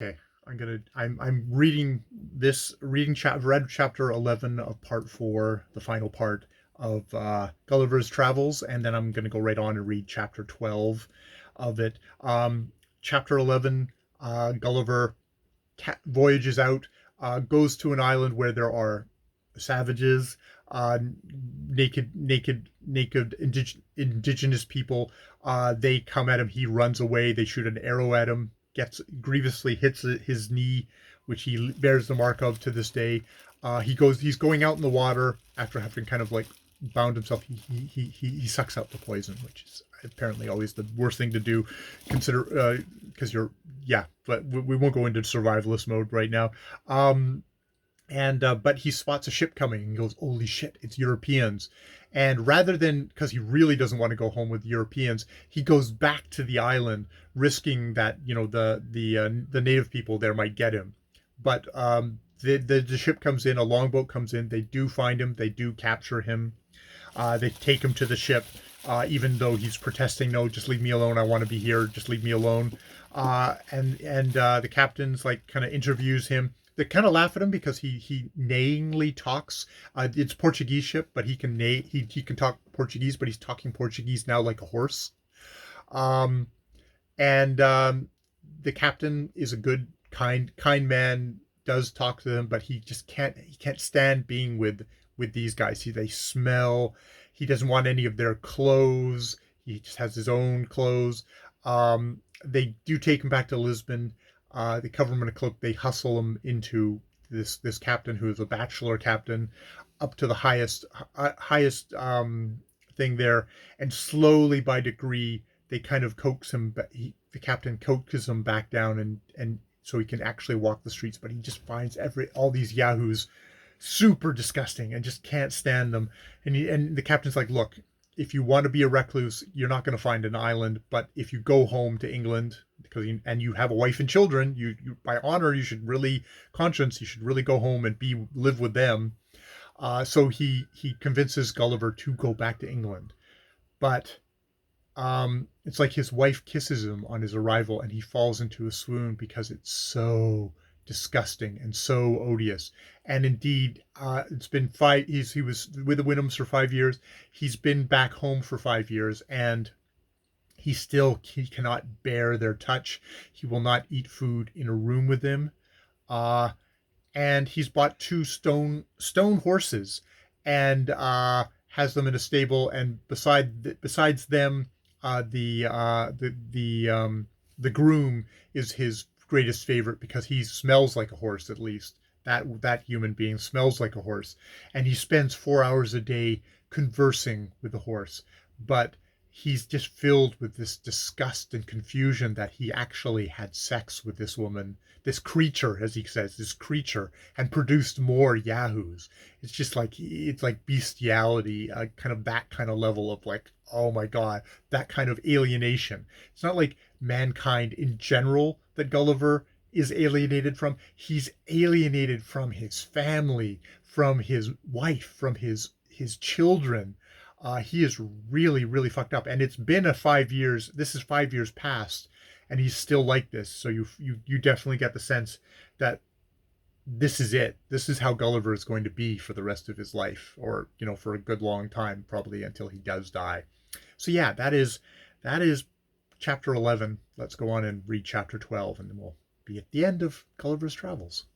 Okay, I'm reading this read chapter 11 of part 4, the final part of Gulliver's Travels, and then I'm gonna go right on and read chapter 12 of it. Chapter 11, Gulliver voyages out, goes to an island where there are savages, uh, naked indigenous people. They come at him. He runs away. They shoot an arrow at him. Gets grievously hits his knee, which he bears the mark of to this day. He's going out in the water after having kind of like bound himself. He sucks out the poison, which is apparently always the worst thing to do. Consider because you're yeah, but we won't go into survivalist mode right now. And But he spots a ship coming and goes, "Holy shit, it's Europeans!" And rather than, because he really doesn't want to go home with Europeans, he goes back to the island, risking that the native people there might get him. But the ship comes in, a longboat comes in. They do find him. They do capture him. They take him to the ship, even though he's protesting, "No, just leave me alone. I want to be here. Just leave me alone." And the captain's like kind of interviews him. They kind of laugh at him because he neighingly talks. It's Portuguese ship, but he can he can talk Portuguese, but he's talking Portuguese now like a horse. Um, and The captain is a good, kind man. Does talk to them, but he can't stand being with these guys. They smell. He doesn't want any of their clothes. He just has his own clothes. They do take him back to Lisbon. They cover him in a cloak. They hustle him into this captain who is a bachelor captain, up to the highest thing there, and slowly by degree they kind of coax him. The captain coaxes him back down, and so he can actually walk the streets. But he just finds all these yahoos super disgusting and just can't stand them. And the captain's like, "Look, if you want to be a recluse, you're not going to find an island. But if you go home to England, and you have a wife and children, you by honor, you should really conscience, you should really go home and live with them." So he convinces Gulliver to go back to England, but it's like his wife kisses him on his arrival, and he falls into a swoon because it's so disgusting and so odious. And indeed, it's been he was with the Wyndhams for 5 years. He's been back home for 5 years, and he cannot bear their touch. He will not eat food in a room with them. Uh, and he's bought two stone horses, and has them in a stable. And besides them, the groom is his greatest favorite because he smells like a horse. At least that human being smells like a horse, and he spends 4 hours a day conversing with the horse. But he's just filled with this disgust and confusion that he actually had sex with this woman, this creature, as he says, this creature, and produced more yahoos. It's like bestiality, kind of that kind of level of like, oh my god, that kind of alienation. It's not like mankind in general that Gulliver is alienated from. He's alienated from his family, from his wife, from his children. He is really, really fucked up, and it's been a 5 years. This is 5 years past, and he's still like this. So you definitely get the sense that this is it. This is how Gulliver is going to be for the rest of his life, or for a good long time, probably until he does die. So yeah, that is chapter 11. Let's go on and read chapter 12, and then we'll be at the end of Gulliver's Travels.